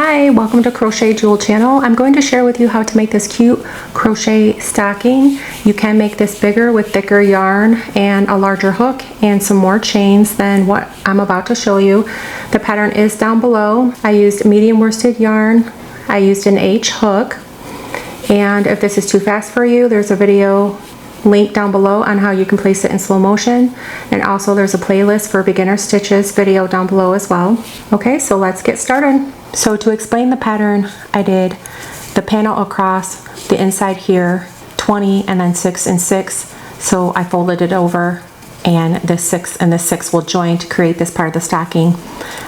Hi, welcome to CrochetJewel Channel. I'm going to share with you how to make this cute crochet stocking. You can make this bigger with thicker yarn and a larger hook and some more chains than what I'm about to show you. The pattern is down below. I used medium worsted yarn. I used an H hook. And if this is too fast for you, there's a video link down below on how you can place it in slow motion, and also there's a playlist for beginner stitches video down below as well. Okay, so let's get started. So to explain the pattern, I did the panel across the inside here 20 and then 6 and 6, so I folded it over and the 6 and the 6 will join to create this part of the stocking.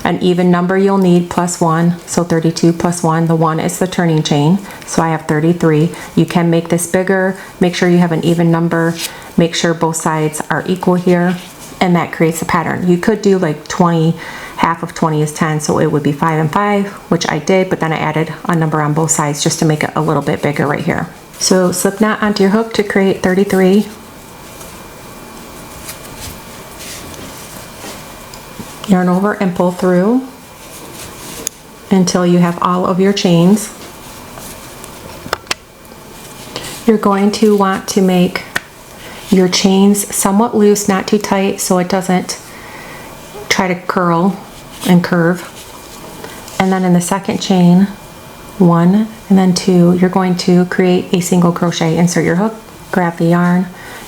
An even number you'll need plus 1, so 32 plus 1. The 1 is the turning chain, so I have 33. You can make this bigger. Make sure you have an even number. Make sure both sides are equal here, and that creates the pattern. You could do like 20, half of 20 is 10, so it would be 5 and 5, which I did, but then I added a number on both sides just to make it a little bit bigger right here. So slip knot onto your hook to create 33. Yarn over and pull through until you have all of your chains. You're going to want to make your chains somewhat loose, not too tight, so it doesn't try to curl and curve. And then in the second chain, 1 and then 2, you're going to create a single crochet. Insert your hook, grab the yarn,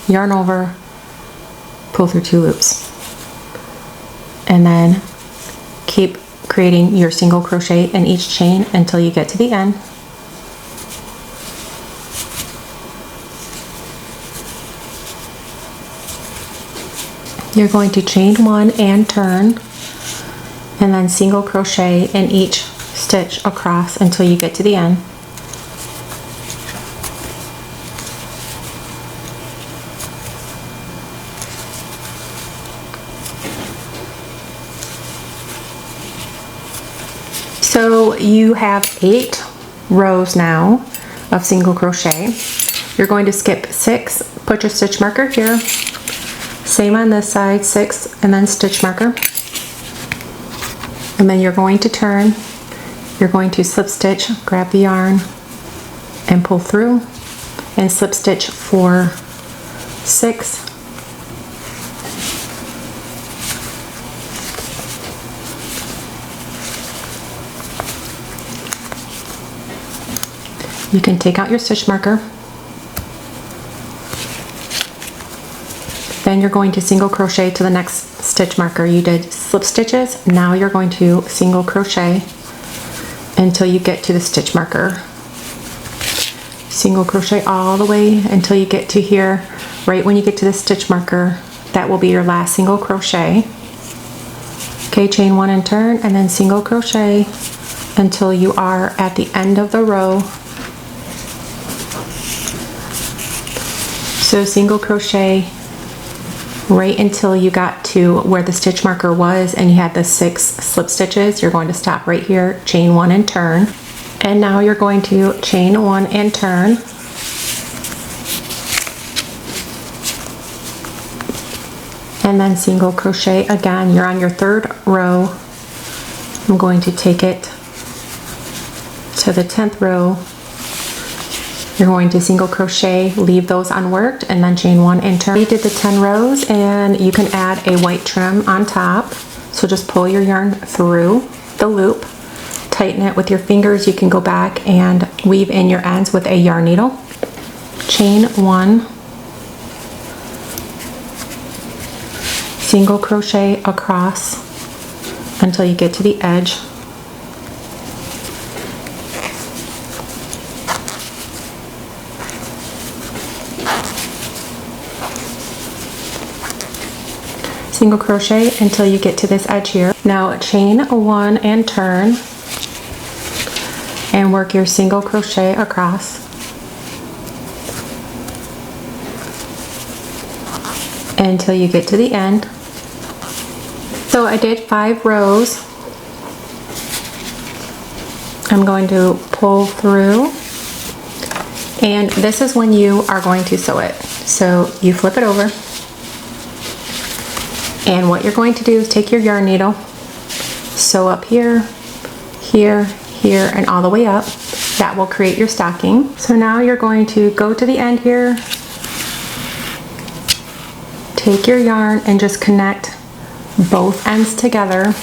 yarn over, pull through 2 loops. And then keep creating your single crochet in each chain until you get to the end. You're going to chain 1 and turn, and then single crochet in each stitch across until you get to the end. So you have 8 rows now of single crochet. You're going to skip 6, put your stitch marker here, same on this side, 6 and then stitch marker, and then you're going to turn. You're going to slip stitch, grab the yarn and pull through, and slip stitch for 6, you can take out your stitch marker. Then you're going to single crochet to the next stitch marker. You did slip stitches, now you're going to single crochet until you get to the stitch marker. Single crochet all the way until you get to here. Right when you get to the stitch marker, that will be your last single crochet. Okay, chain 1 and turn, and then single crochet until you are at the end of the row. So single crochet right until you got to where the stitch marker was and you had the 6 slip stitches. You're going to stop right here, chain 1 and turn. And now you're going to chain 1 and turn. And then single crochet again. You're on your 3rd row. I'm going to take it to the 10th row. You're going to single crochet, leave those unworked, and then chain 1 and turn. We did the 10 rows, and you can add a white trim on top. So just pull your yarn through the loop, tighten it with your fingers. You can go back and weave in your ends with a yarn needle. Chain 1, single crochet across until you get to the edge. Single crochet until you get to this edge here. Now chain 1 and turn and work your single crochet across until you get to the end. So I did 5 rows. I'm going to pull through, and this is when you are going to sew it. So you flip it over, and what you're going to do is take your yarn needle, sew up here, here, here, and all the way up. That will create your stocking. So now you're going to go to the end here, take your yarn and just connect both ends together.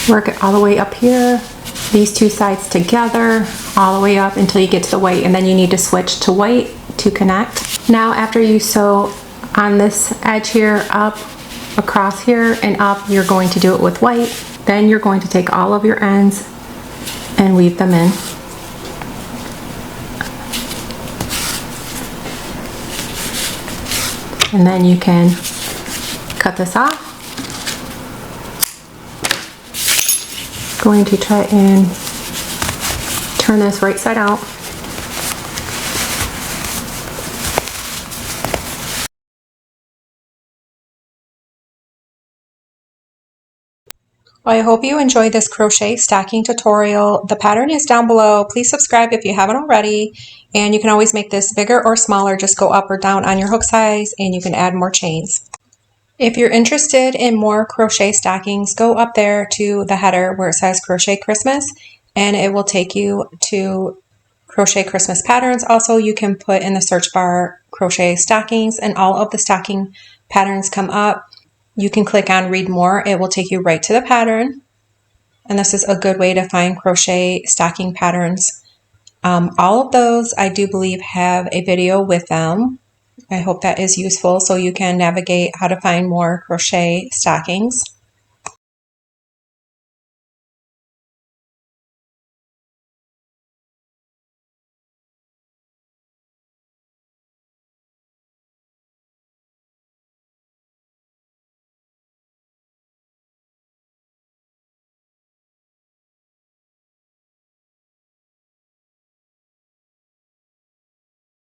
Work it all the way up here, these two sides together, all the way up until you get to the white, and then you need to switch to white to connect. Now after you sew on this edge here, up, across here, and up, you're going to do it with white. Then you're going to take all of your ends and weave them in. And then you can cut this off. Going to try and turn this right side out. Well, I hope you enjoyed this crochet stacking tutorial. The pattern is down below. Please subscribe if you haven't already. And you can always make this bigger or smaller. Just go up or down on your hook size and you can add more chains. If you're interested in more crochet stockings, go up there to the header where it says Crochet Christmas, and it will take you to Crochet Christmas patterns. Also, you can put in the search bar crochet stockings and all of the stocking patterns come up. You can click on read more. It will take you right to the pattern. And this is a good way to find crochet stocking patterns. All of those I do believe have a video with them. I hope that is useful so you can navigate how to find more crochet stockings.